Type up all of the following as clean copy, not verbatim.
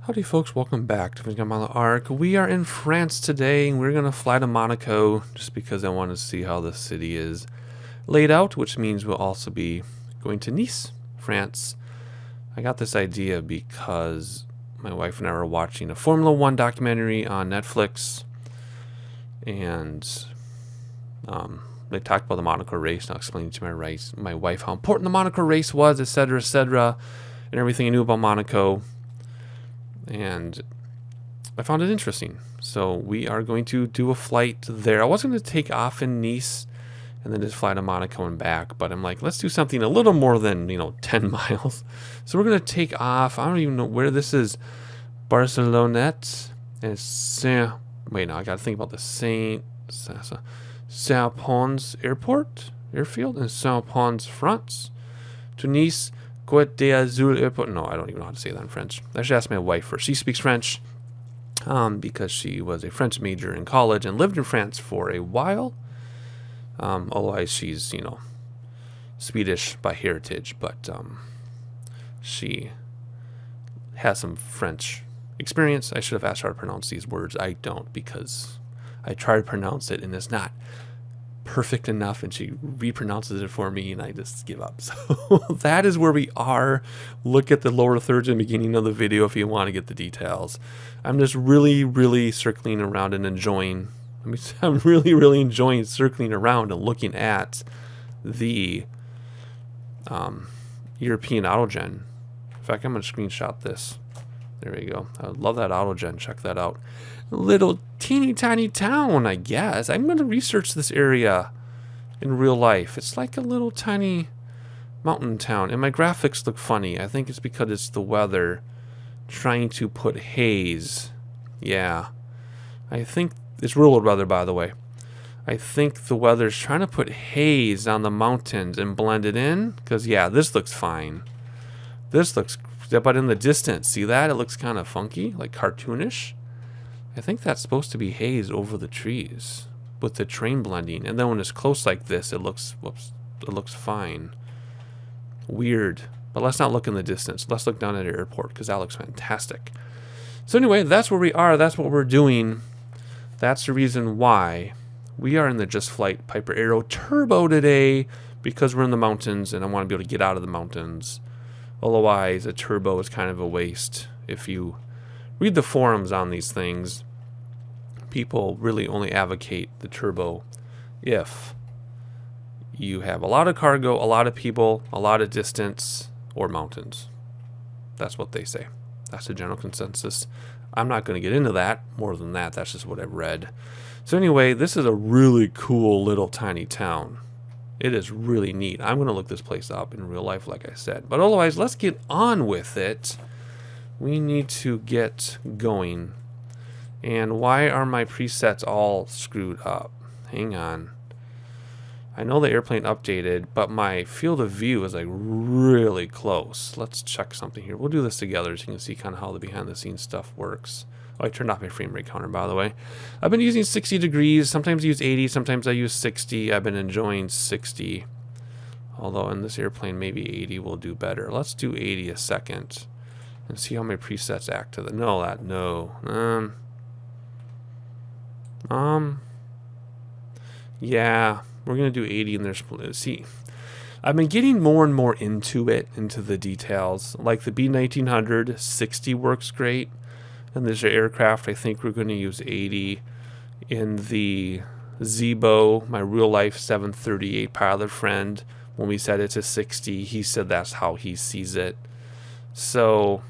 Howdy folks, welcome back to Vince on the Arc. We are in France today and we're going to fly to Monaco just because I want to see how the city is laid out, which means we'll also be going to Nice, France. I got this idea because my wife and I were watching a Formula One documentary on Netflix, and they talked about the Monaco race, and I was explaining to my wife how important the Monaco race was, etc., and everything I knew about Monaco. And I found it interesting. So we are going to do a flight there. I was going to take off in Nice and then just fly to Monaco and back. But I'm like, let's do something a little more than, 10 miles. So we're going to take off. I don't even know where this is. Barcelonnette and wait, no, I got to think about the Saint-Pons Airfield and Saint-Pons, France to Nice. Côte d'Azur Airport. No, I don't even know how to say that in French. I should ask my wife first. She speaks French because she was a French major in college and lived in France for a while. Otherwise, she's, Swedish by heritage, but she has some French experience. I should have asked her how to pronounce these words. I don't, because I try to pronounce it and it's not perfect enough, and she repronounces it for me and I just give up. So that is where we are. Look at the lower thirds in the beginning of the video if you want to get the details. I'm just really circling around and enjoying. I'm really enjoying circling around and looking at the European autogen. In fact, I'm going to screenshot this. There we go. I love that autogen. Check that out. Little teeny tiny town, I guess. I'm going to research this area in real life. It's like a little tiny mountain town. And my graphics look funny. I think it's because it's the weather trying to put haze. Yeah. I think it's real weather, by the way. I think the weather's trying to put haze on the mountains and blend it in. Because, yeah, this looks fine. This looks, but in the distance, see that? It looks kind of funky, like cartoonish. I think that's supposed to be haze over the trees with the train blending. And then when it's close like this, it looks fine. Weird. But let's not look in the distance. Let's look down at the airport because that looks fantastic. So anyway, that's where we are. That's what we're doing. That's the reason why we are in the Just Flight Piper Aero Turbo today, because we're in the mountains and I want to be able to get out of the mountains. Otherwise, a turbo is kind of a waste. If you read the forums on these things, people really only advocate the turbo if you have a lot of cargo, a lot of people, a lot of distance, or mountains. That's what they say. That's the general consensus. I'm not going to get into that more than that. That's just what I've read. So anyway, this is a really cool little tiny town. It is really neat. I'm going to look this place up in real life, like I said. But otherwise, let's get on with it. We need to get going. And why are my presets all screwed up? Hang on. I know the airplane updated, but my field of view is like really close. Let's check something here. We'll do this together so you can see kind of how the behind the scenes stuff works. Oh, I turned off my frame rate counter, by the way. I've been using 60 degrees. Sometimes I use 80. Sometimes I use 60. I've been enjoying 60. Although in this airplane, maybe 80 will do better. Let's do 80 a second and see how my presets act to the... Yeah, we're going to do 80 in there. See, I've been getting more and more into the details. Like the B1900, 60 works great. And there's an aircraft, I think we're going to use 80. In the Zibo, my real life 738 pilot friend, when we set it to 60, he said that's how he sees it. So,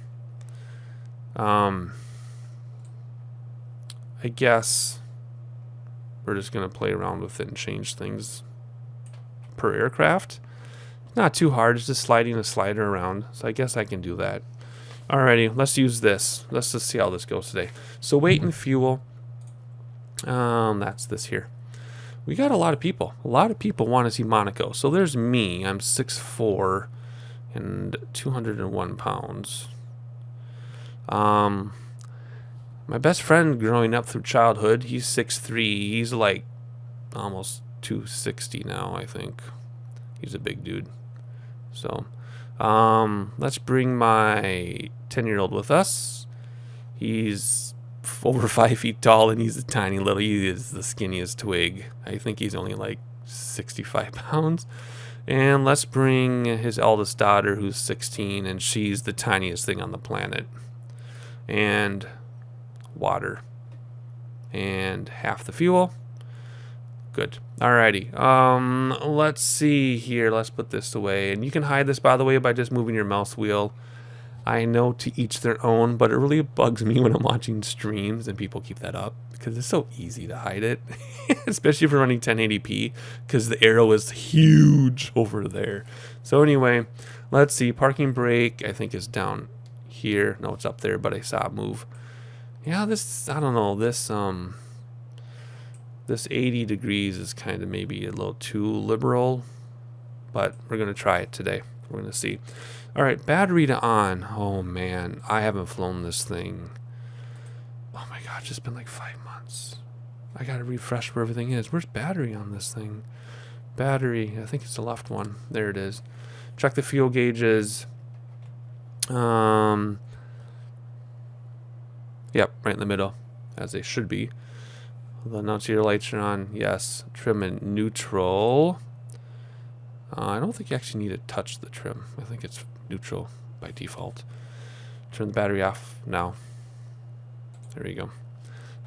I guess we're just going to play around with it and change things per aircraft. Not too hard, it's just sliding a slider around. So I guess I can do that. Alrighty, let's use this. Let's just see how this goes today. So weight and fuel. That's this here. We got a lot of people. A lot of people want to see Monaco. So there's me. I'm 6'4" and 201 pounds. My best friend growing up through childhood, he's 6'3". He's like almost 260 now, I think. He's a big dude. So let's bring my 10-year-old with us. He's over 5 feet tall, and he's a tiny little, he is the skinniest twig. I think he's only like 65 pounds. And let's bring his eldest daughter, who's 16, and she's the tiniest thing on the planet. And water. And half the fuel. Good. Alrighty. Let's see here. Let's put this away. And you can hide this, by the way, by just moving your mouse wheel. I know to each their own, but it really bugs me when I'm watching streams and people keep that up because it's so easy to hide it, especially if you're running 1080p because the arrow is huge over there. So anyway, let's see. Parking brake, I think, is down here. No, it's up there, but I saw it move. Yeah, this, I don't know, this 80 degrees is kind of maybe a little too liberal, but we're going to try it today. We're going to see. All right, battery to on. Oh, man, I haven't flown this thing. Oh, my gosh, it's been like 5 months. I got to refresh where everything is. Where's battery on this thing? Battery, I think it's the left one. There it is. Check the fuel gauges. Yep, right in the middle, as they should be. The annunciator lights are on. Yes. Trim and neutral. I don't think you actually need to touch the trim. I think it's neutral by default. Turn the battery off now. There you go.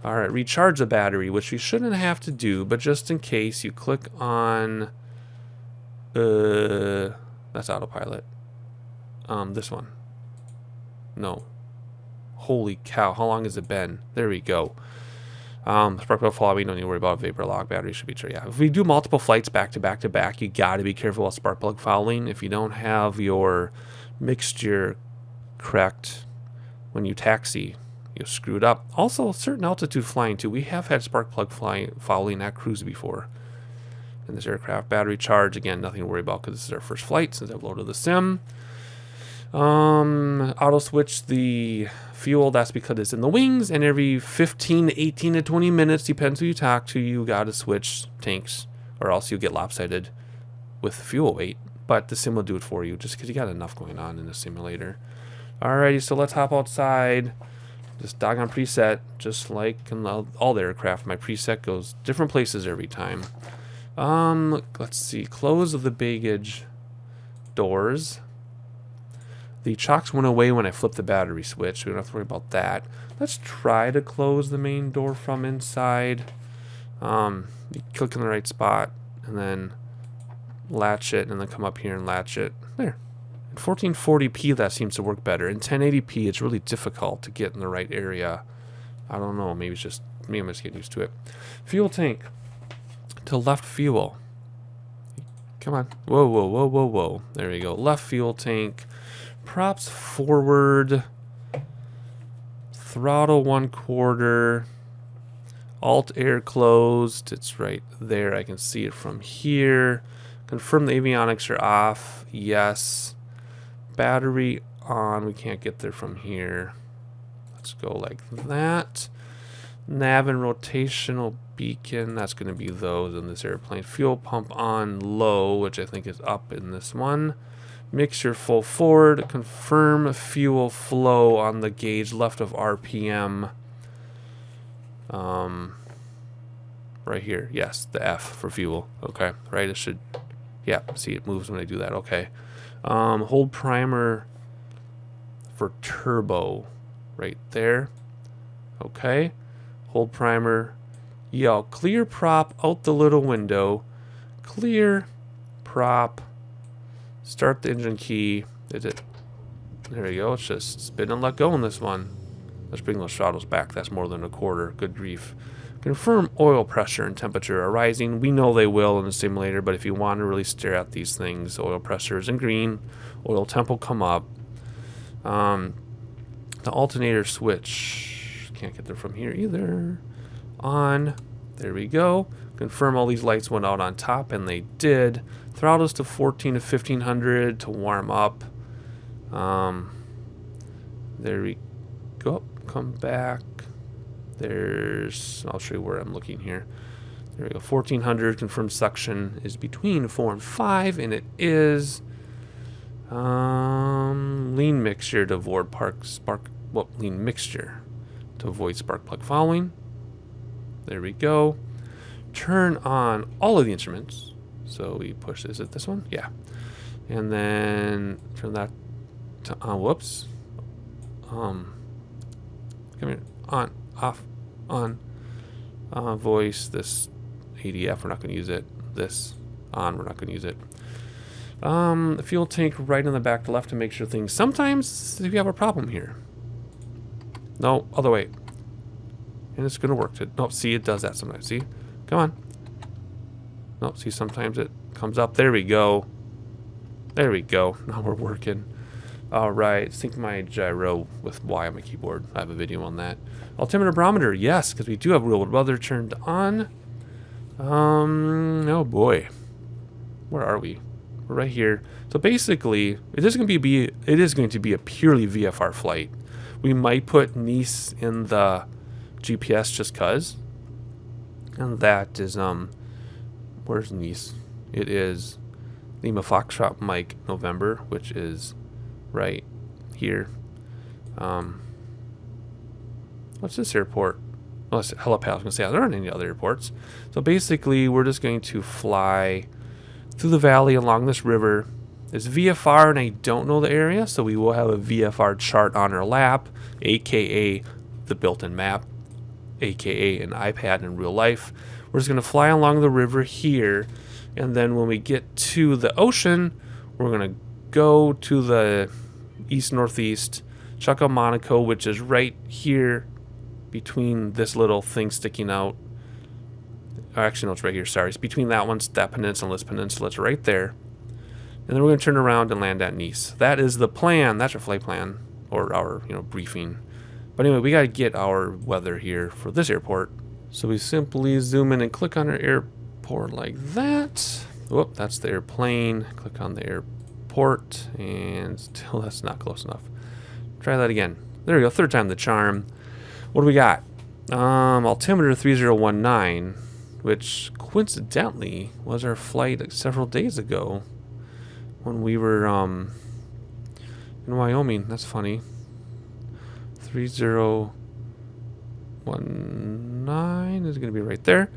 All right, recharge the battery, which you shouldn't have to do, but just in case, you click on that's autopilot. This one. No. Holy cow, how long has it been? There we go. Spark plug fall, we don't need to worry about vapor lock. Battery should be true. Yeah. If we do multiple flights back to back to back, you got to be careful with spark plug fouling. If you don't have your mixture correct when you taxi, you screw it up. Also, certain altitude flying too. We have had spark plug fouling at cruise before. In this aircraft, battery charge, again, nothing to worry about because this is our first flight since I've loaded the sim. Auto switch the fuel, that's because it's in the wings, and every 15 to 18 to 20 minutes, depends who you talk to, you gotta switch tanks, or else you'll get lopsided with fuel weight. But the sim will do it for you, just because you got enough going on in the simulator. Alrighty, so let's hop outside. Just doggone preset, just like in all the aircraft, my preset goes different places every time. Let's see, close the baggage doors. The chocks went away when I flipped the battery switch, so we don't have to worry about that. Let's try to close the main door from inside. You click in the right spot, and then latch it, and then come up here and latch it. There. In 1440p, that seems to work better. In 1080p, it's really difficult to get in the right area. I don't know, maybe it's just me, I'm just getting used to it. Fuel tank. To left fuel. Come on. Whoa, whoa, whoa, whoa, whoa. There we go. Left fuel tank. Props forward, throttle 1/4, alt air closed, it's right there, I can see it from here. Confirm the avionics are off, yes. Battery on, we can't get there from here. Let's go like that. Nav and rotational beacon, that's going to be those in this airplane. Fuel pump on low, which I think is up in this one. Mixture full forward, confirm fuel flow on the gauge left of RPM. Right here, yes, the F for fuel. Okay, right, it should, yeah, see it moves when I do that, okay. Hold primer for turbo, right there. Okay, hold primer. Yo, clear prop out the little window. Clear prop. Start the engine key. Is it? There we go. It's just spin and let go on this one. Let's bring those throttles back. That's more than 1/4. Good grief. Confirm oil pressure and temperature are rising. We know they will in the simulator, but if you want to really stare at these things, oil pressure is in green. Oil temp will come up. The alternator switch. Can't get there from here either. On. There we go. Confirm all these lights went out on top, and they did. Throttles to 14 to 1500 to warm up. There we go. Come back. I'll show you where I'm looking here. There we go. 1400. Confirmed suction is between 4 and 5, and it is. Lean mixture to avoid lean mixture. to avoid spark plug following. There we go. Turn on all of the instruments. So we push, is it this one? Yeah. And then turn that to on. Whoops. Come here. On, off, on. Voice, this ADF, we're not going to use it. This, on, we're not going to use it. The fuel tank right in the back to left to make sure things. Sometimes we have a problem here. No, other way. And it's going to work. No, see, it does that sometimes. See? Come on. No, see, sometimes it comes up. There we go. There we go. Now we're working. All right. Sync my gyro with Y on my keyboard. I have a video on that. Altimeter barometer. Yes, because we do have real world weather turned on. Oh boy. Where are we? We're right here. So basically, it is going to be a purely VFR flight. We might put Nice in the GPS just cause. And that is where's Nice? It is Lima Foxtrot Mike November, which is right here. What's this airport? Oh, it's helipad. I was gonna say there aren't any other airports. So basically, we're just going to fly through the valley along this river. It's VFR, and I don't know the area, so we will have a VFR chart on our lap, aka the built-in map, aka an iPad in real life. We're just gonna fly along the river here, and then when we get to the ocean, we're gonna go to the east-northeast, check out Monaco, which is right here between this little thing sticking out. Actually, no, it's right here. Sorry, it's between that one, that peninsula, this peninsula. It's right there. And then we're going to turn around and land at Nice. That is the plan. That's our flight plan, or our briefing. But anyway, we got to get our weather here for this airport. So we simply zoom in and click on our airport like that. Whoop, that's the airplane. Click on the airport, and still that's not close enough. Try that again. There we go. Third time the charm. What do we got? Altimeter 3019, which coincidentally was our flight like several days ago when we were in Wyoming. That's funny. 3019 is going to be right there.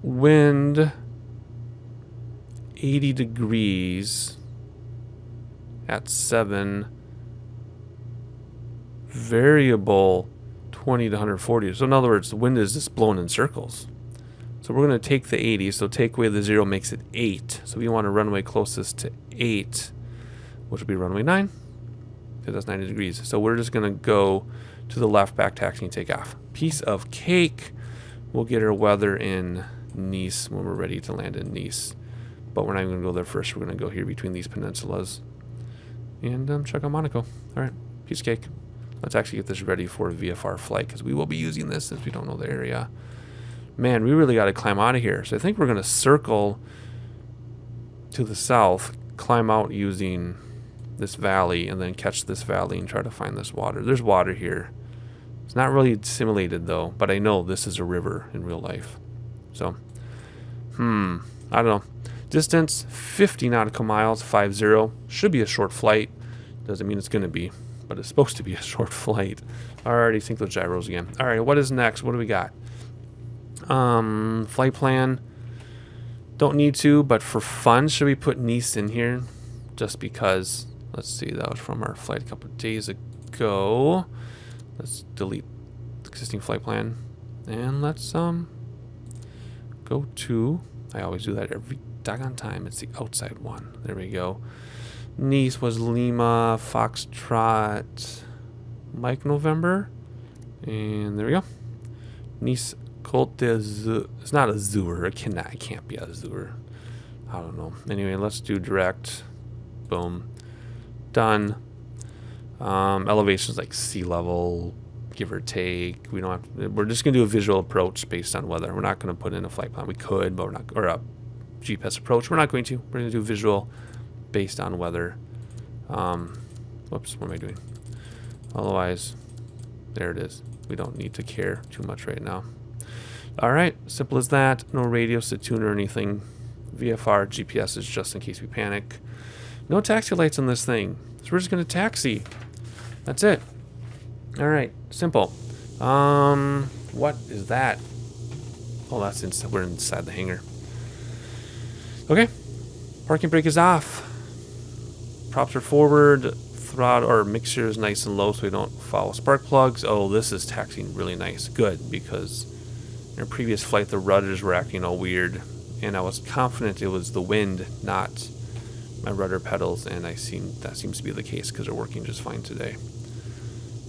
Wind 80 degrees at 7. Variable 20 to 140. So in other words, the wind is just blowing in circles. So we're going to take the 80. So take away the 0 makes it 8. So we want a runway closest to 8, which will be runway 9, because that's 90 degrees. So we're just going to go to the left, back taxi, and take off. Piece of cake. We'll get our weather in Nice when we're ready to land in Nice. But we're not even going to go there first. We're going to go here between these peninsulas and check out Monaco. All right, piece of cake. Let's actually get this ready for a VFR flight, because we will be using this since we don't know the area. Man, we really got to climb out of here. So I think we're going to circle to the south, climb out using this valley, and then catch this valley and try to find this water. There's water here. It's not really simulated, though, but I know this is a river in real life. So, I don't know. Distance, 50 nautical miles, 50. Should be a short flight. Doesn't mean it's going to be, but it's supposed to be a short flight. I already sync those gyros again. All right, what is next? What do we got? Flight plan. Don't need to, but for fun, should we put Nice in here? Just because, let's see, that was from our flight a couple of days ago. Let's delete the existing flight plan. And let's go to, I always do that every doggone time. It's the outside one. There we go. Nice was Lima, Foxtrot, Mike November. And there we go. Nice, Côte d'Azur. It's not Azur. It can't be Azur. I don't know. Anyway, let's do direct. Boom. Done. Elevations like sea level, give or take. We don't have. We're just gonna do a visual approach based on weather. We're not gonna put in a flight plan. We could, but we're not. Or a GPS approach. We're not going to. We're gonna do visual based on weather. Whoops. What am I doing? Otherwise, there it is. We don't need to care too much right now. All right. Simple as that. No radios to tune or anything. VFR GPS is just in case we panic. No taxi lights on this thing. So we're just gonna taxi. That's it. All right, simple. What is that? Oh, that's inside. We're inside the hangar. Okay, parking brake is off. Props are forward. Throttle or mixture is nice and low so we don't foul spark plugs. Oh, this is taxiing really nice. Good, because in our previous flight the rudders were acting all weird, and I was confident it was the wind, not my rudder pedals, and that seems to be the case because they're working just fine today.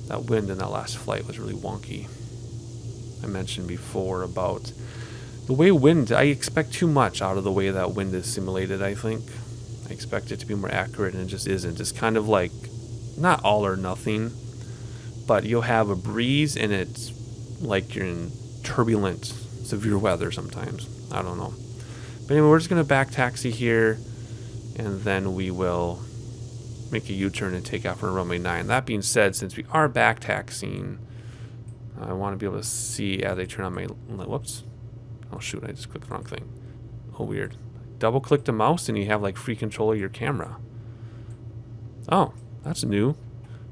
That wind in that last flight was really wonky. I mentioned before about the way wind, I expect too much out of the way that wind is simulated, I think. I expect it to be more accurate, and it just isn't. It's kind of like, not all or nothing, but you'll have a breeze, and it's like you're in turbulent, severe weather sometimes. I don't know. But anyway, we're just going to back taxi here, and then we will make a U-turn and take off on runway 9. That being said, since we are back taxiing, I want to be able to see as I turn on my... Whoops. Oh, shoot. I just clicked the wrong thing. Oh, weird. Double-click the mouse, and you have, like, free control of your camera. Oh, that's new.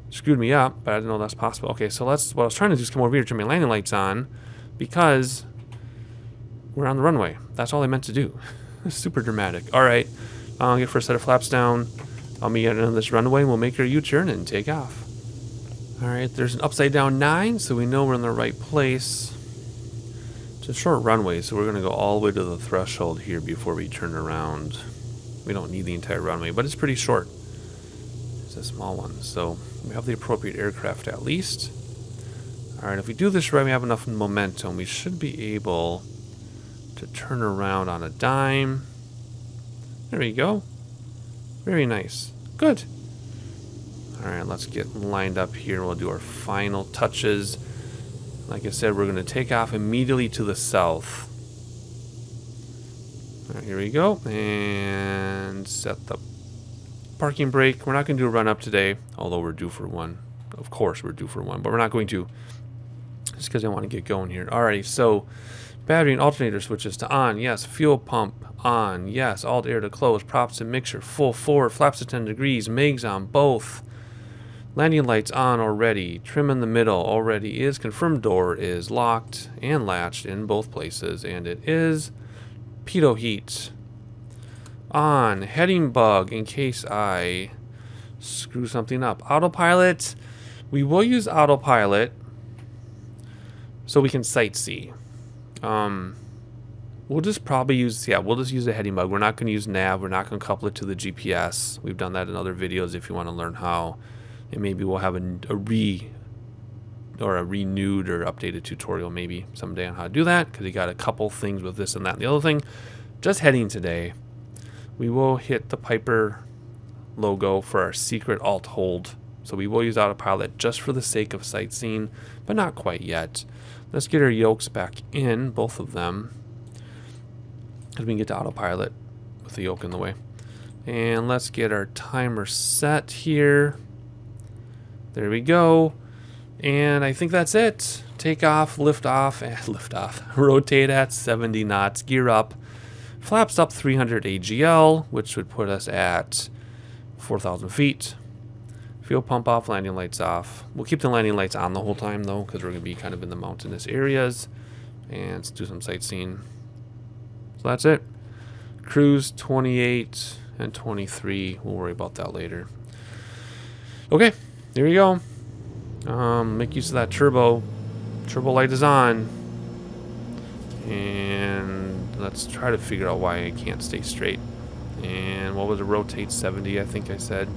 Screwed me up, but I didn't know that's possible. Okay, so what I was trying to do is come over here, turn my landing lights on, because we're on the runway. That's all I meant to do. Super dramatic. All right. I'll get first set of flaps down. I'll meet you on this runway, and we'll make our U-turn and take off. All right, there's an upside down 9, so we know we're in the right place. It's a short runway, so we're going to go all the way to the threshold here before we turn around. We don't need the entire runway, but it's pretty short. It's a small one, so we have the appropriate aircraft at least. All right, if we do this right, we have enough momentum. We should be able to turn around on a dime. There we go. Very nice. Good. All right, let's get lined up here. We'll do our final touches. Like I said, we're going to take off immediately to the south. All right, here we go. And set the parking brake. We're not going to do a run-up today, although we're due for one. Of course, we're due for one, but we're not going to. Just because I want to get going here. Alrighty, so battery and alternator switches to on. Yes. Fuel pump on. Yes. Alt air to close. Props and mixture full forward. Flaps to 10 degrees. MIGs on both. Landing lights on already. Trim in the middle already is. Confirmed door is locked and latched in both places. And it is pitot heat. On. Heading bug in case I screw something up. Autopilot. We will use autopilot so we can sightsee. We'll just probably use, we'll just use a heading bug. We're not going to use nav. We're not going to couple it to the GPS. We've done that in other videos if you want to learn how. And maybe we'll have a renewed or updated tutorial maybe someday on how to do that, because you got a couple things with this and that and the other thing. Just heading today. We will hit the Piper logo for our secret alt hold. So we will use autopilot just for the sake of sightseeing, but not quite yet. Let's get our yokes back in, both of them, because we can get to autopilot with the yoke in the way. And let's get our timer set here. There we go. And I think that's it. Take off, lift off, rotate at 70 knots, gear up, flaps up 300 AGL, which would put us at 4,000 feet. Fuel pump off, landing lights off. We'll keep the landing lights on the whole time though, because we're going to be kind of in the mountainous areas. And let's do some sightseeing. So that's it. Cruise 28 and 23. We'll worry about that later. Okay, there you go. Make use of that turbo. Turbo light is on. And let's try to figure out why I can't stay straight. And what was it? Rotate 70, I think I said.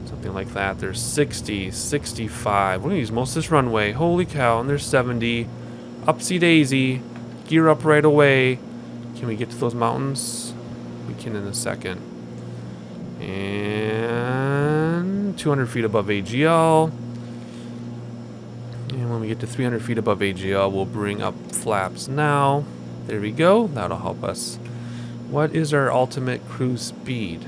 Something like that. There's 60, 65. We're going to use most of this runway. Holy cow. And there's 70. Upsy daisy. Gear up right away. Can we get to those mountains? We can in a second. And 200 feet above AGL. And when we get to 300 feet above AGL, we'll bring up flaps now. There we go. That'll help us. What is our ultimate cruise speed?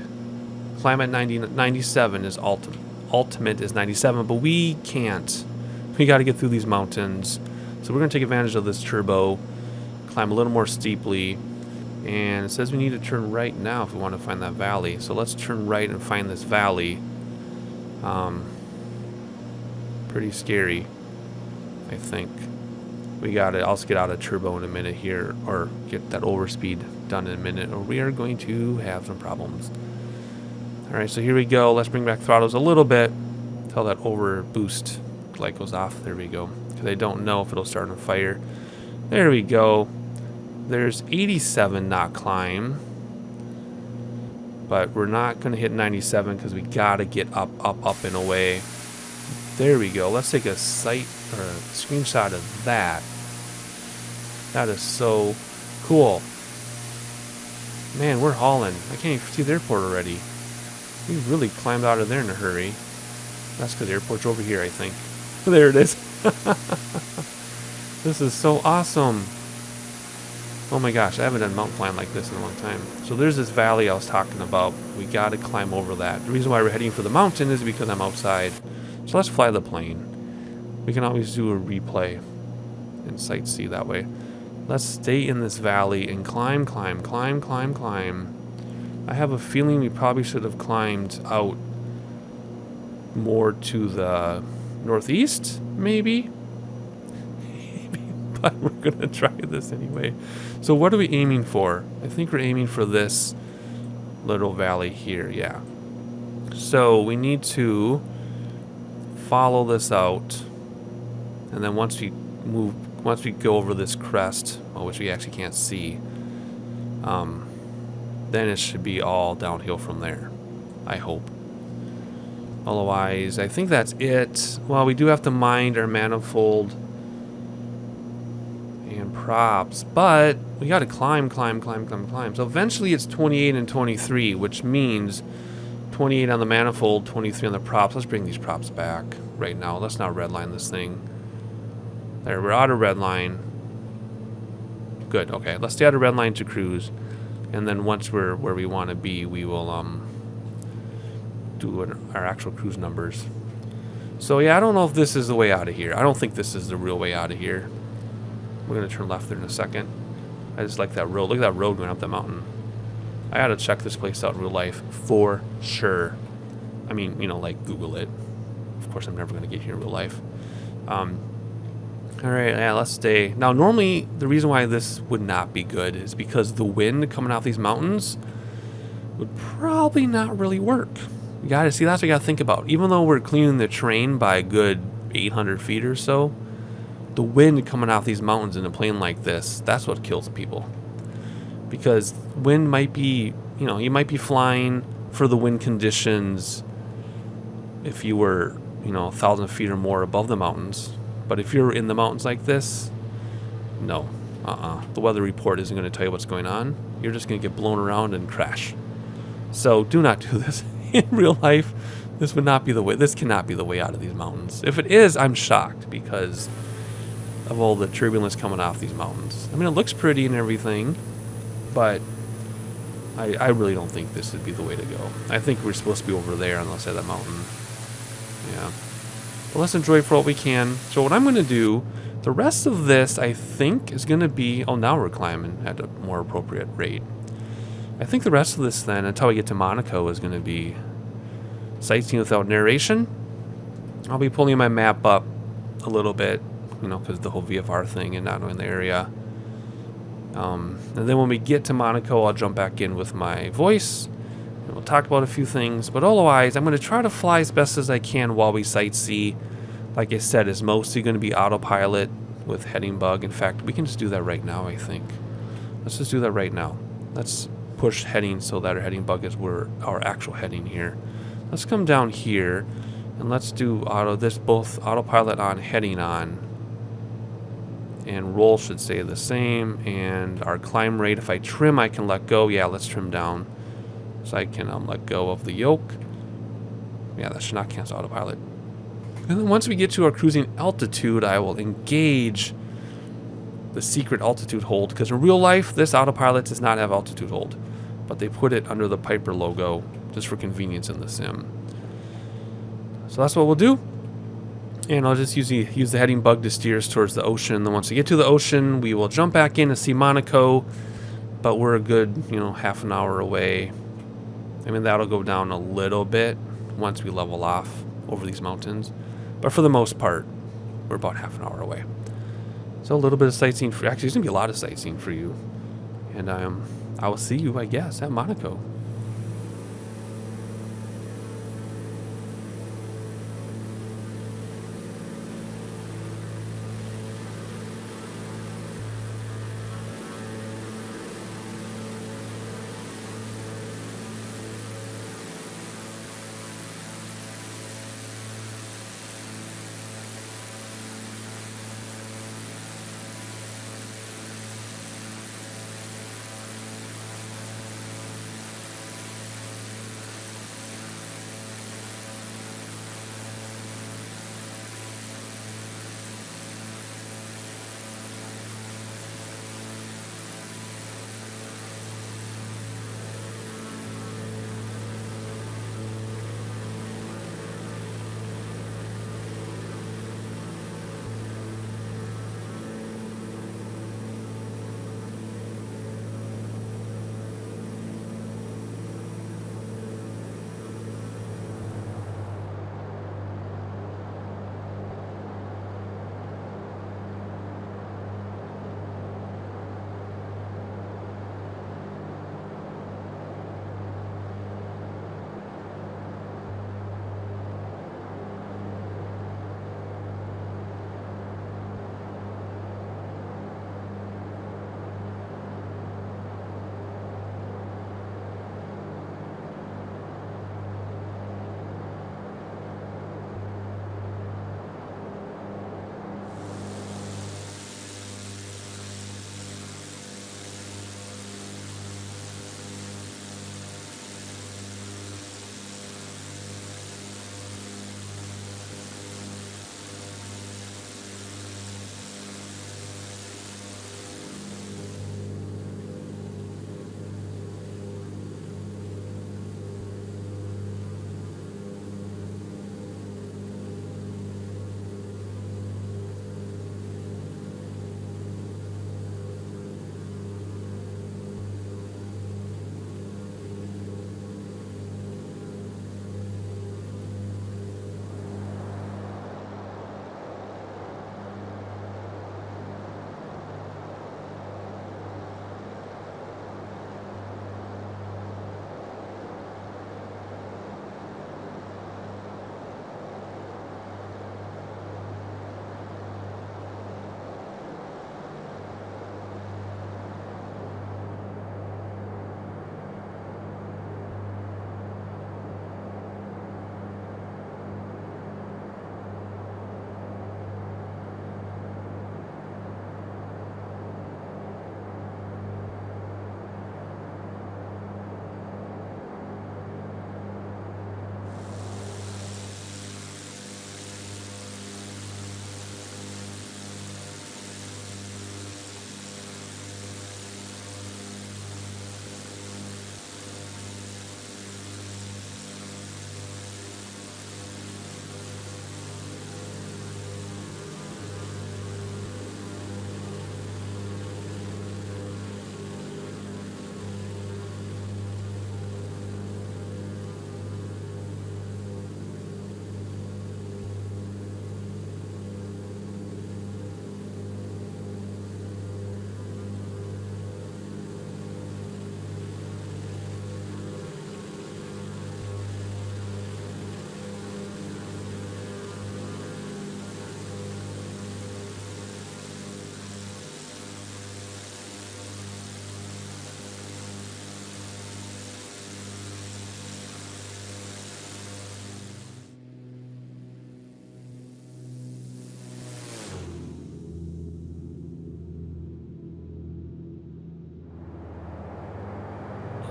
Climb at 97 is ultimate. Ultimate is 97, but we can't. We got to get through these mountains. So we're going to take advantage of this turbo, climb a little more steeply. And it says we need to turn right now if we want to find that valley. So let's turn right and find this valley. Pretty scary. I think. We got it. I'll get out of turbo in a minute here, or get that overspeed done in a minute, or we are going to have some problems. All right, so here we go. Let's bring back throttles a little bit until that over boost light goes off. There we go. Because I don't know if it'll start on fire. There we go. There's 87 knot climb, but we're not going to hit 97 because we got to get up, and away. There we go. Let's take a sight or a screenshot of that. That is so cool. Man, we're hauling. I can't even see the airport already. We really climbed out of there in a hurry. That's because the airport's over here, I think. There it is. This is so awesome. Oh my gosh, I haven't done mountain climb like this in a long time. So there's this valley I was talking about. We got to climb over that. The reason why we're heading for the mountain is because I'm outside. So let's fly the plane. We can always do a replay and sightsee that way. Let's stay in this valley and climb. I have a feeling we probably should have climbed out more to the northeast, maybe? But we're going to try this anyway. So what are we aiming for? I think we're aiming for this little valley here, yeah. So we need to follow this out, and then once we go over this crest, which we actually can't see, then it should be all downhill from there, I hope. Otherwise, I think that's it. Well, we do have to mind our manifold and props, but we got to climb. So eventually it's 28 and 23, which means 28 on the manifold, 23 on the props. Let's bring these props back right now. Let's not redline this thing. There, we're out of redline. Good, okay. Let's stay out of redline to cruise. And then once we're where we want to be, we will do our actual cruise numbers. So yeah, I don't know if this is the way out of here. I don't think this is the real way out of here. We're going to turn left there in a second. I just like that road. Look at that road going up the mountain. I got to check this place out in real life for sure. I mean, you know, like Google it. Of course, I'm never going to get here in real life. All right, yeah, let's stay. Now, normally, the reason why this would not be good is because the wind coming off these mountains would probably not really work. You got to see, that's what you got to think about. Even though we're cleaning the terrain by a good 800 feet or so, the wind coming off these mountains in a plane like this, that's what kills people. Because wind might be, you know, you might be flying for the wind conditions if you were, you know, 1,000 feet or more above the mountains. But if you're in the mountains like this, no. The weather report isn't going to tell you what's going on. You're just going to get blown around and crash. So do not do this in real life. This would not be the way. This cannot be the way out of these mountains. If it is, I'm shocked because of all the turbulence coming off these mountains. I mean, it looks pretty and everything, but I really don't think this would be the way to go. I think we're supposed to be over there on the side of that mountain. Yeah. Well, let's enjoy for what we can. So what I'm going to do, the rest of this, I think, is going to be... Oh, now we're climbing at a more appropriate rate. I think the rest of this, then, until we get to Monaco, is going to be sightseeing without narration. I'll be pulling my map up a little bit, you know, because the whole VFR thing and not knowing the area. And then when we get to Monaco, I'll jump back in with my voice. And we'll talk about a few things. But otherwise, I'm going to try to fly as best as I can while we sightsee. Like I said, it's mostly going to be autopilot with heading bug. In fact, we can just do that right now, I think. Let's just do that right now. Let's push heading so that our heading bug is where our actual heading here. Let's come down here and let's do both autopilot on, heading on. And roll should stay the same. And our climb rate, if I trim, I can let go. Yeah, let's trim down. So I can let go of the yoke. Yeah, that should not cancel autopilot. And then once we get to our cruising altitude, I will engage the secret altitude hold. Because in real life, this autopilot does not have altitude hold. But they put it under the Piper logo just for convenience in the sim. So that's what we'll do. And I'll just use the heading bug to steer us towards the ocean. Then once we get to the ocean, we will jump back in to see Monaco. But we're a good, you know, half an hour away. I mean, that'll go down a little bit once we level off over these mountains. But for the most part, We're about half an hour away. So a little bit of sightseeing for, actually, there's going to be a lot of sightseeing for you. And I will see you, I guess, at Monaco.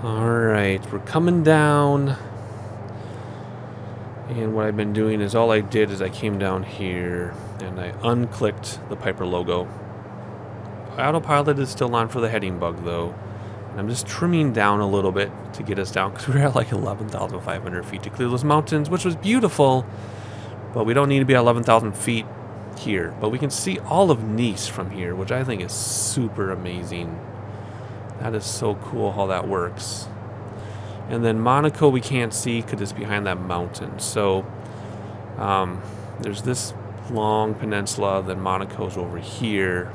Alright, we're coming down. And what I've been doing is all I did is I came down here and I unclicked the Piper logo. Autopilot is still on for the heading bug though. And I'm just trimming down a little bit to get us down because we're at like 11,500 feet to clear those mountains, which was beautiful. But we don't need to be at 11,000 feet here. But we can see all of Nice from here, which I think is super amazing. That is so cool how that works. And then Monaco we can't see because it's behind that mountain. So there's this long peninsula. Then Monaco's over here.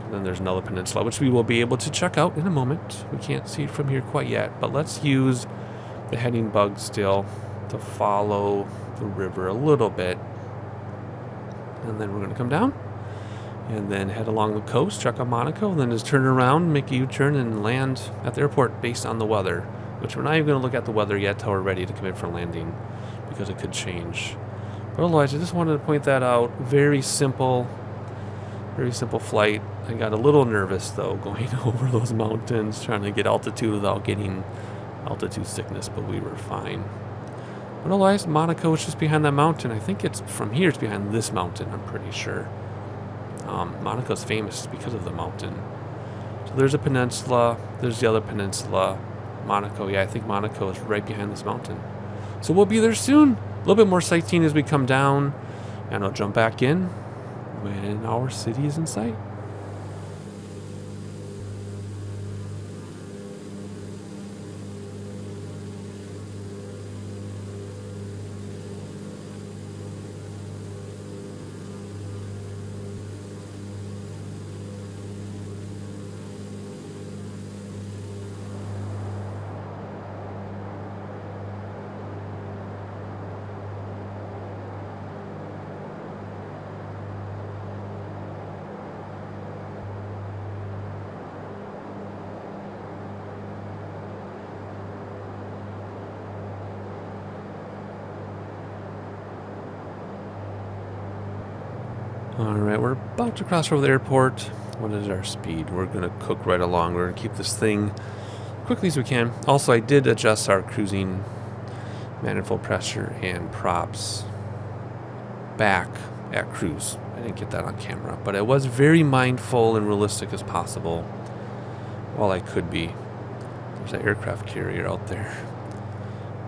And then there's another peninsula, which we will be able to check out in a moment. We can't see it from here quite yet, but let's use the heading bug still to follow the river a little bit. And then we're going to come down and then head along the coast, check out Monaco, and then just turn around, make a U-turn, and land at the airport based on the weather, which we're not even going to look at the weather yet till we're ready to come in for landing, because it could change. But otherwise, I just wanted to point that out. Very simple flight. I got a little nervous, though, going over those mountains, trying to get altitude without getting altitude sickness, but we were fine. But otherwise, Monaco is just behind that mountain. I think it's from here, it's behind this mountain, I'm pretty sure. Monaco's famous because of the mountain. So there's a peninsula, there's the other peninsula. Monaco, yeah, I think Monaco is right behind this mountain. So we'll be there soon. A little bit more sightseeing as we come down, and I'll jump back in when our city is in sight. Alright, we're about to cross over the airport. What is our speed? We're going to cook right along. We're going to keep this thing quickly as we can. Also, I did adjust our cruising manifold pressure and props back at cruise. I didn't get that on camera, but I was very mindful and realistic as possible while I could be. There's an aircraft carrier out there,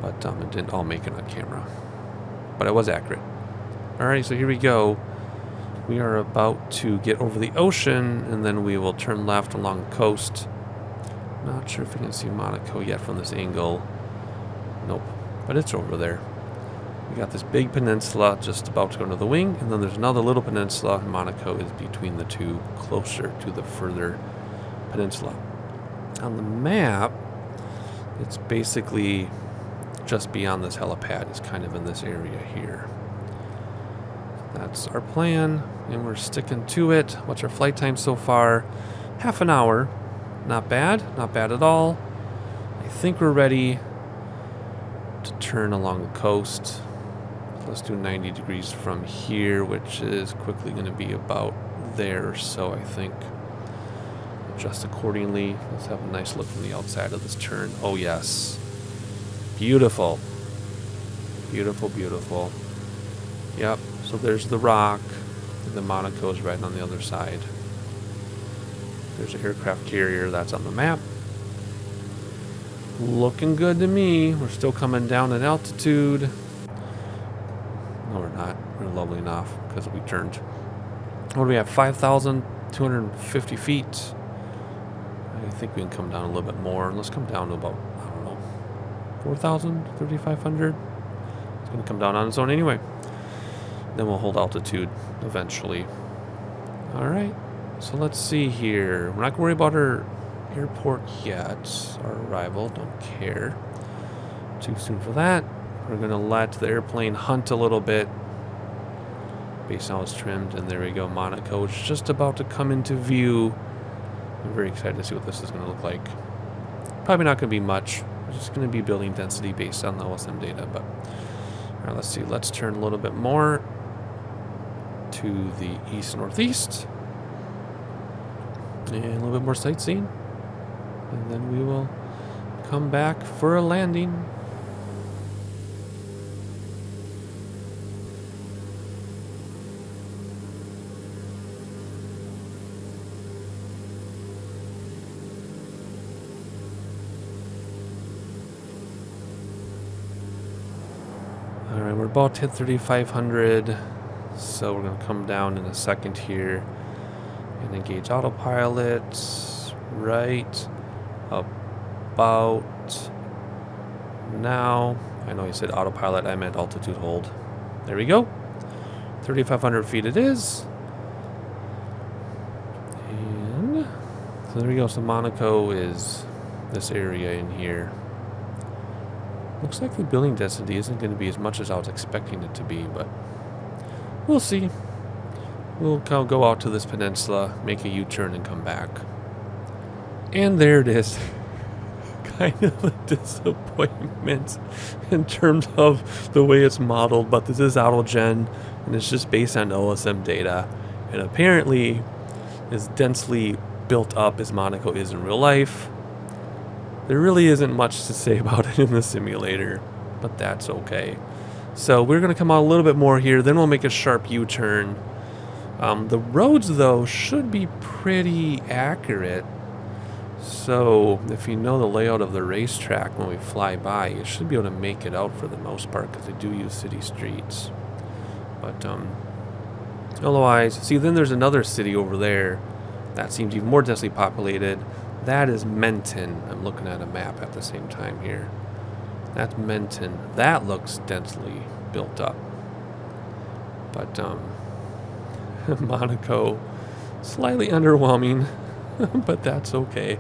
but it didn't all make it on camera. But I was accurate. Alright, so here we go. We are about to get over the ocean, and then we will turn left along the coast. Not sure if we can see Monaco yet from this angle. Nope, but it's over there. We got this big peninsula just about to go into the wing, and then there's another little peninsula, and Monaco is between the two, closer to the further peninsula. On the map, it's basically just beyond this helipad. It's kind of in this area here. That's our plan, and we're sticking to it. What's our flight time so far? Half an hour. Not bad at all. I think we're ready to turn along the coast. Let's do 90 degrees from here, which is quickly going to be about there or so, I think. Adjust accordingly. Let's have a nice look from the outside of this turn. Oh yes. Beautiful. Beautiful, beautiful. Yep. So there's the rock, and the Monaco's right on the other side. There's an aircraft carrier that's on the map. Looking good to me. We're still coming down in altitude. No, we're not. We're leveling enough because we turned. What do we have? 5,250 feet. I think we can come down a little bit more. Let's come down to about, I don't know, 4,000, 3,500. It's going to come down on its own anyway. Then we'll hold altitude eventually. Alright, so let's see here. We're not going to worry about our airport yet. Our arrival, don't care. Too soon for that. We're going to let the airplane hunt a little bit based on how it's trimmed. And there we go, Monaco is just about to come into view. I'm very excited to see what this is going to look like. Probably not going to be much. It's just going to be building density based on the OSM data. But alright, let's see. Let's turn a little bit more to the east-northeast, and a little bit more sightseeing, and then we will come back for a landing. Alright, we're about to hit 3,500. So we're going to come down in a second here and engage autopilot right about now. I know you said autopilot, I meant altitude hold. There we go. 3,500 feet it is. And so there we go. So Monaco is this area in here. Looks like the building density isn't going to be as much as I was expecting it to be, but we'll see. We'll go out to this peninsula, make a U-turn, and come back. And there it is. Kind of a disappointment in terms of the way it's modeled, but this is AutoGen, and it's just based on OSM data, and apparently as densely built up as Monaco is in real life, there really isn't much to say about it in the simulator, but that's okay. So we're going to come out a little bit more here, then we'll make a sharp U-turn. The roads, though, should be pretty accurate. So if you know the layout of the racetrack when we fly by, you should be able to make it out for the most part because they do use city streets. But otherwise, see, then there's another city over there that seems even more densely populated. That is Menton. I'm looking at a map at the same time here. That's Menton. That looks densely built up. But Monaco, slightly underwhelming, but that's okay.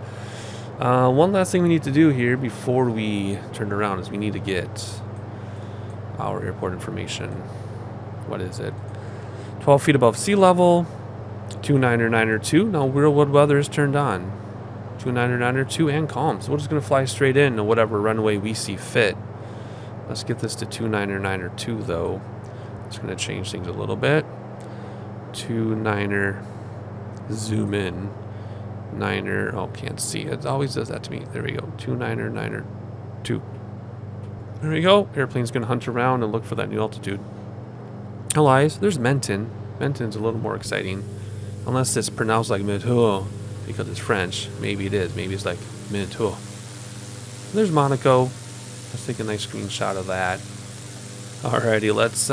One last thing we need to do here before we turn around is we need to get our airport information. What is it? 12 feet above sea level, 299er2. Now real-world weather is turned on. 299er2 and calm. So we're just going to fly straight in to whatever runway we see fit. Let's get this to 299er2 though. It's going to change things a little bit. 29er, zoom in, 9er, oh, can't see. It always does that to me. There we go. 29er, 9er, 2. There we go. Airplane's going to hunt around and look for that new altitude. Otherwise, there's Menton. Menton's a little more exciting. Unless it's pronounced like Menton because it's French. Maybe it is. Maybe it's like Menton. There's Monaco. Let's take a nice screenshot of that. Alrighty, let's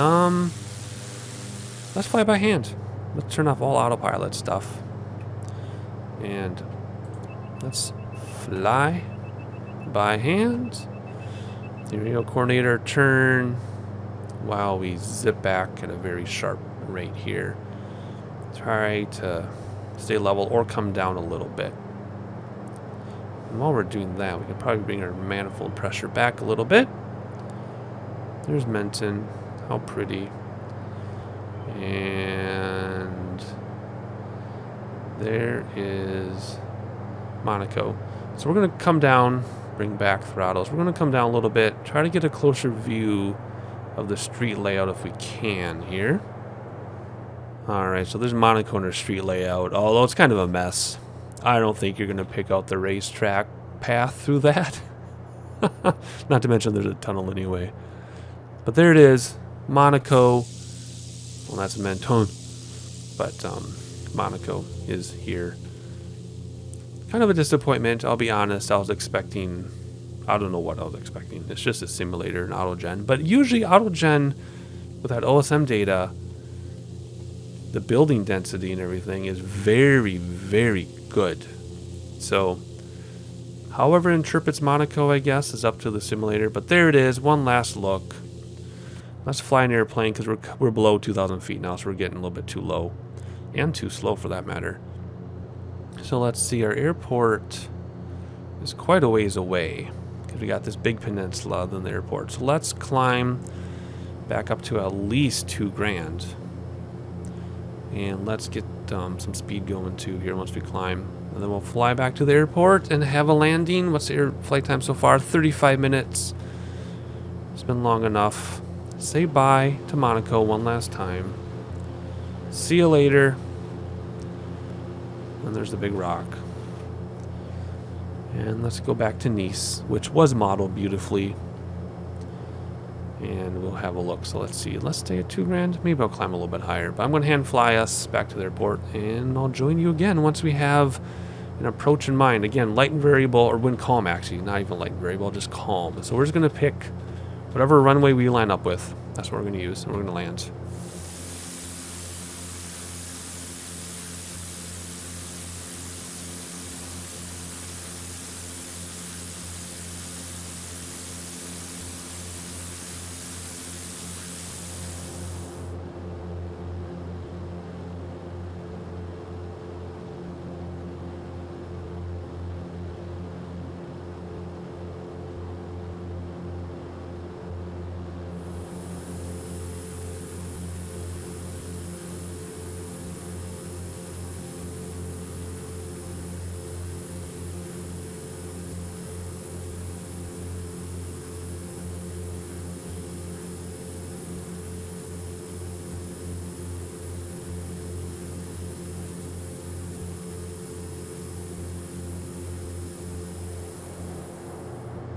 fly by hand. Let's turn off all autopilot stuff. And let's fly by hand. Here we go, coordinate our turn while we zip back at a very sharp rate here. Try to stay level or come down a little bit. And while we're doing that, we can probably bring our manifold pressure back a little bit. There's Menton. How pretty. And there is Monaco. So we're going to come down, bring back throttles. We're going to come down a little bit, try to get a closer view of the street layout if we can here. Alright, so there's Monaco in our street layout, although it's kind of a mess. I don't think you're going to pick out the racetrack path through that. Not to mention there's a tunnel anyway. But there it is, Monaco. Well, that's Menton, but Monaco is here. Kind of a disappointment, I'll be honest. I was expecting, I don't know what I was expecting. It's just a simulator, an AutoGen. But usually AutoGen, with that OSM data, the building density and everything is very, very good. So, however it interprets Monaco, I guess, is up to the simulator. But there it is, one last look. Let's fly an airplane because we're below 2,000 feet now, so we're getting a little bit too low. And too slow for that matter. So let's see, our airport is quite a ways away because we got this big peninsula, then the airport. So let's climb back up to at least 2 grand. And let's get some speed going too here once we climb. And then we'll fly back to the airport and have a landing. What's the air flight time so far? 35 minutes. It's been long enough. Say bye to Monaco one last time. See you later. And there's the big rock. And let's go back to Nice, which was modeled beautifully. And we'll have a look. So let's see. Let's stay at 2 grand. Maybe I'll climb a little bit higher. But I'm going to hand fly us back to the airport. And I'll join you again once we have an approach in mind. Again, light and variable, or wind calm actually. Not even light and variable, just calm. So we're just going to pick whatever runway we line up with. That's what we're going to use. And we're going to land.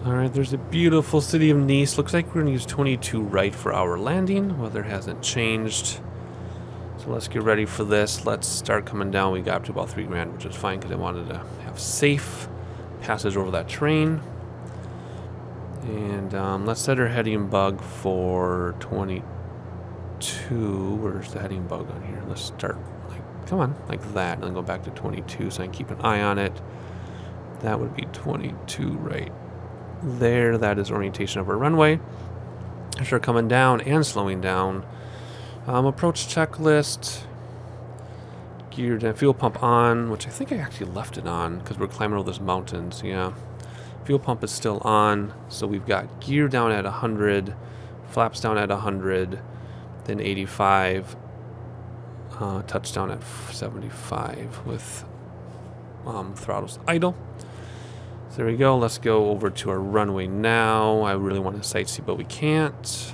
Alright, there's a beautiful city of Nice. Looks like we're going to use 22 right for our landing. Weather hasn't changed. So let's get ready for this. Let's start coming down. We got up to about 3 grand, which is fine because I wanted to have safe passage over that terrain. And let's set our heading bug for 22. Where's the heading bug on here? Let's start, like, come on, like that. And then go back to 22 so I can keep an eye on it. That would be 22 right there. That is orientation of our runway. Start coming down and slowing down. Approach checklist. Geared and fuel pump on, which I think I actually left it on because we're climbing all those mountains. Yeah. Fuel pump is still on. So we've got gear down at 100, flaps down at 100, then 85, touchdown at 75 with throttles idle. So there we go. Let's go over to our runway now. I really want to sightsee, but we can't.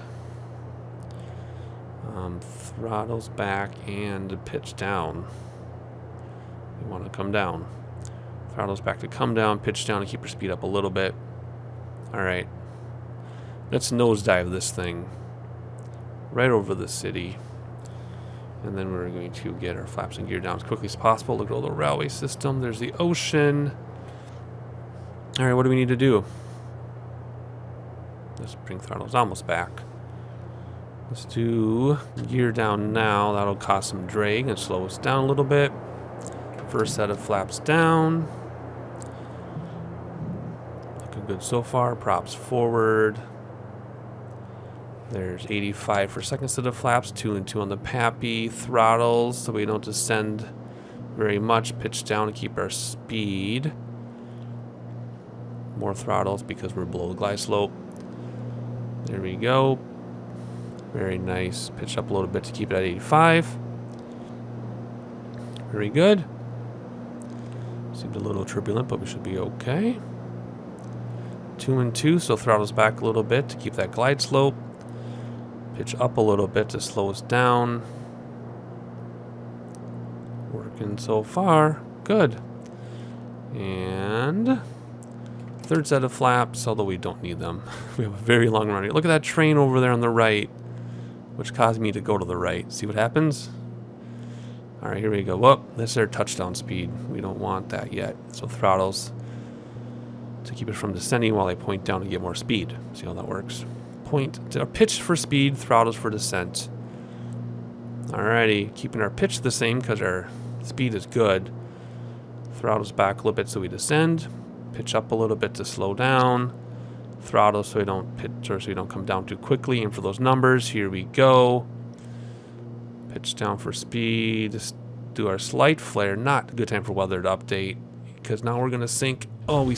Throttles back and pitch down. We want to come down. Throttles back to come down, pitch down to keep our speed up a little bit. Alright. Let's nosedive this thing right over the city. And then we're going to get our flaps and gear down as quickly as possible. Look at all the railway system. There's the ocean. Alright, what do we need to do? Let's bring throttles almost back. Let's do gear down now. That'll cause some drag and slow us down a little bit. First set of flaps down. Looking good so far. Props forward. There's 85 for second set of flaps. 2 and 2 on the Pappy. Throttles so we don't descend very much. Pitch down to keep our speed. More throttles because we're below the glide slope. There we go. Very nice. Pitch up a little bit to keep it at 85. Very good. Seemed a little turbulent, but we should be okay. 2 and 2, so throttles back a little bit to keep that glide slope. Pitch up a little bit to slow us down. Working so far. Good. And third set of flaps, although we don't need them. We have a very long runway. Look at that train over there on the right, which caused me to go to the right. See what happens? All right, here we go. Whoop, this is our touchdown speed. We don't want that yet. So throttles to keep it from descending while I point down to get more speed. See how that works? Point to pitch for speed, throttles for descent. Alrighty, keeping our pitch the same because our speed is good. Throttles back a little bit so we descend. Pitch up a little bit to slow down. Throttle so we don't pitch or so we don't come down too quickly. And for those numbers, here we go. Pitch down for speed. Just do our slight flare. Not a good time for weather to update because now we're gonna sink. Oh,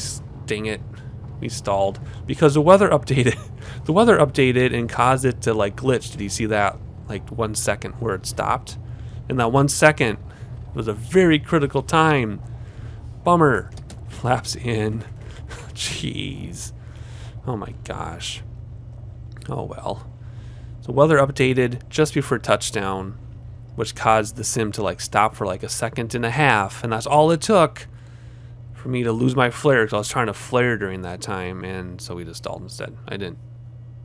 dang it. We stalled because the weather updated. The weather updated and caused it to like glitch. Did you see that? Like 1 second where it stopped. And that 1 second was a very critical time. Bummer. Flaps in. Jeez. Oh my gosh. Oh well. So weather updated just before touchdown, which caused the sim to like stop for like 1.5 seconds, and that's all it took for me to lose my flare because I was trying to flare during that time, and so we just stalled instead. I didn't.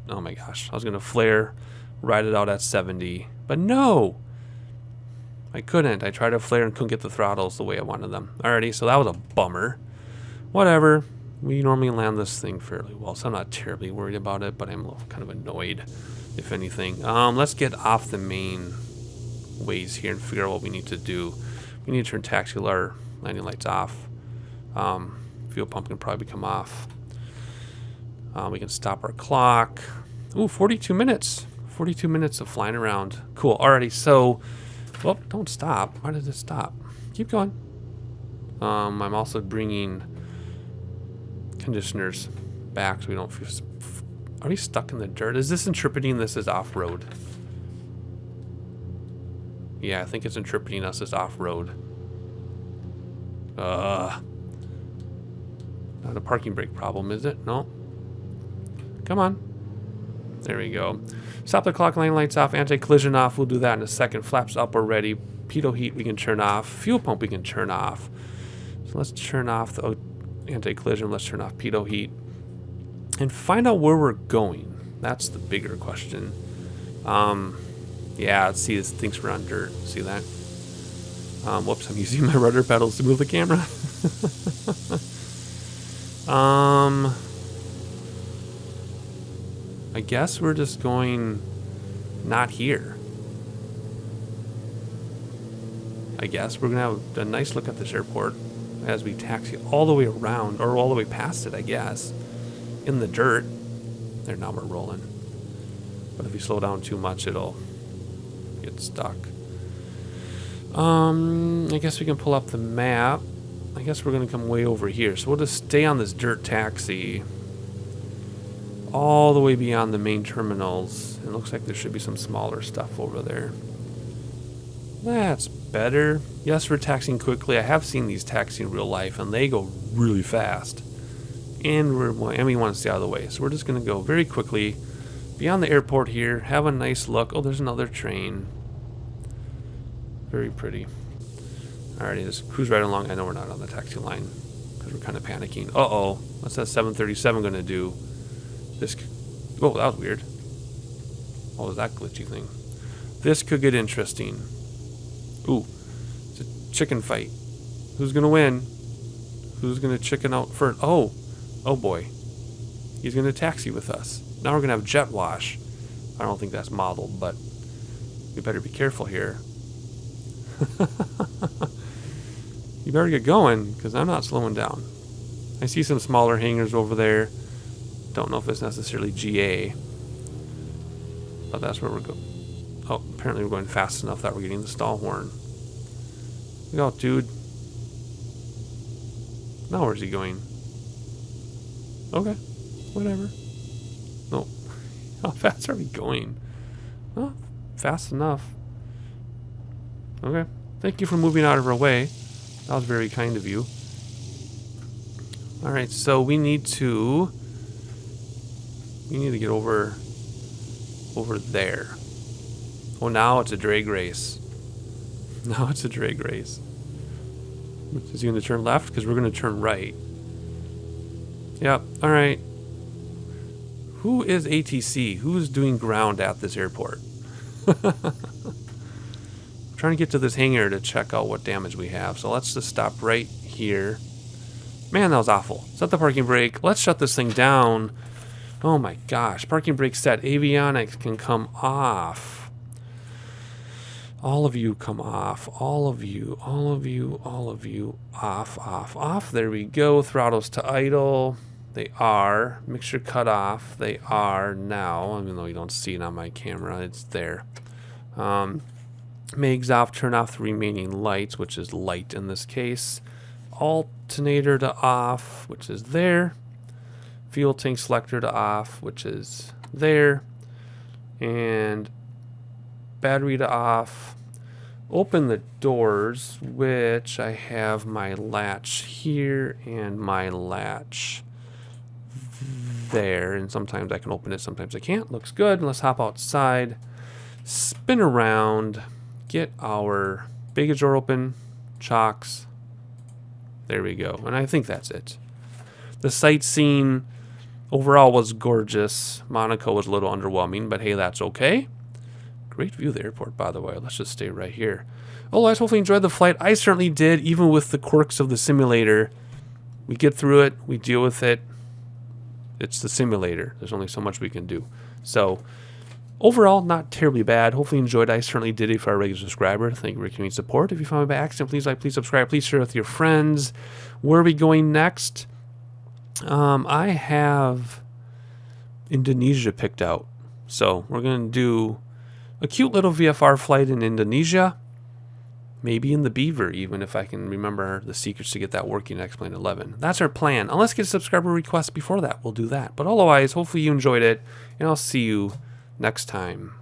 Oh my gosh. I was gonna flare, ride it out at 70, but no. I couldn't. I tried to flare and couldn't get the throttles the way I wanted them. Alrighty, so that was a bummer. Whatever. We normally land this thing fairly well, so I'm not terribly worried about it, but I'm a little kind of annoyed, if anything. Let's get off the main ways here and figure out what we need to do. We need to turn taxilar landing lights off. Fuel pump can probably come off. We can stop our clock. Ooh, 42 minutes. 42 minutes of flying around. Cool. Alrighty, so... Well, don't stop. Why did it stop? Keep going. I'm also bringing conditioners back so we don't feel... Are we stuck in the dirt? Is this interpreting this as off-road? Yeah, I think it's interpreting us as off-road. Not a parking brake problem, is it? No. Come on. There we go. Stop the clock, lane lights off, anti-collision off. We'll do that in a second. Flaps up already. Pitot heat we can turn off. Fuel pump we can turn off. So let's turn off the anti-collision. Let's turn off pitot heat. and find out where we're going. That's the bigger question. Yeah, let's see, this thinks we're on dirt. See that? Whoops, I'm using my rudder pedals to move the camera. I guess we're just going not here. I guess we're gonna have a nice look at this airport as we taxi all the way around, or all the way past it, I guess, in the dirt. There, now we're rolling. But if we slow down too much, it'll get stuck. I guess we can pull up the map. I guess we're gonna come way over here. So we'll just stay on this dirt taxi all the way beyond the main terminals. It looks like there should be some smaller stuff over there. That's better. Yes, we're taxiing quickly. I have seen these taxi in real life, and they go really fast. And we want to stay out of the way. So we're just going to go very quickly beyond the airport here. Have a nice look. Oh, there's another train. Very pretty. Alrighty, just cruise right along. I know we're not on the taxi line because we're kind of panicking. Uh-oh. What's that 737 going to do? Oh, that was weird. What was that glitchy thing? This could get interesting. Ooh, it's a chicken fight. Who's gonna win? Who's gonna chicken out first? Oh boy. He's gonna taxi with us. Now we're gonna have jet wash. I don't think that's modeled, but we better be careful here. You better get going, because I'm not slowing down. I see some smaller hangars over there. Don't know if it's necessarily GA, but that's where we're going. Oh, apparently we're going fast enough that we're getting the stall horn. Look out, dude. Now where's he going? Okay, whatever. No. How fast are we going? Oh, fast enough. Okay. Thank you for moving out of our way. That was very kind of you. Alright, so we need to get over there. Oh, now it's a drag race. Now it's a drag race. Is he going to turn left? Because we're going to turn right. Yep. All right. Who is ATC? Who's doing ground at this airport? I'm trying to get to this hangar to check out what damage we have. So let's just stop right here. Man, that was awful. Set the parking brake. Let's shut this thing down. Oh my gosh. Parking brake set. Avionics can come off. All of you come off. All of you. All of you. All of you. Off, off, off. There we go. Throttles to idle. They are. Mixture cut off. They are now. Even though you don't see it on my camera, it's there. Mags off. Turn off the remaining lights, which is light in this case. Alternator to off, which is there. Fuel tank selector to off, which is there. And battery to off. Open the doors, which I have my latch here and my latch there. And sometimes I can open it, sometimes I can't. Looks good. Let's hop outside, spin around, get our baggage door open, chocks. There we go. And I think that's it. The sightseeing overall was gorgeous. Monaco was a little underwhelming, but hey, that's okay. Great view of the airport, by the way. Let's just stay right here. Oh, guys, hopefully you enjoyed the flight. I certainly did, even with the quirks of the simulator. We get through it. We deal with it. It's the simulator. There's only so much we can do. So, overall, not terribly bad. Hopefully you enjoyed. I certainly did. If you're a regular subscriber, thank you for your continued support. If you found me by accident, please like, please subscribe, please share with your friends. Where are we going next? I have Indonesia picked out. So, we're going to do a cute little VFR flight in Indonesia. Maybe in the Beaver, even if I can remember the secrets to get that working in X-Plane 11. That's our plan. Unless get a subscriber request before that, we'll do that. But otherwise, hopefully you enjoyed it, and I'll see you next time.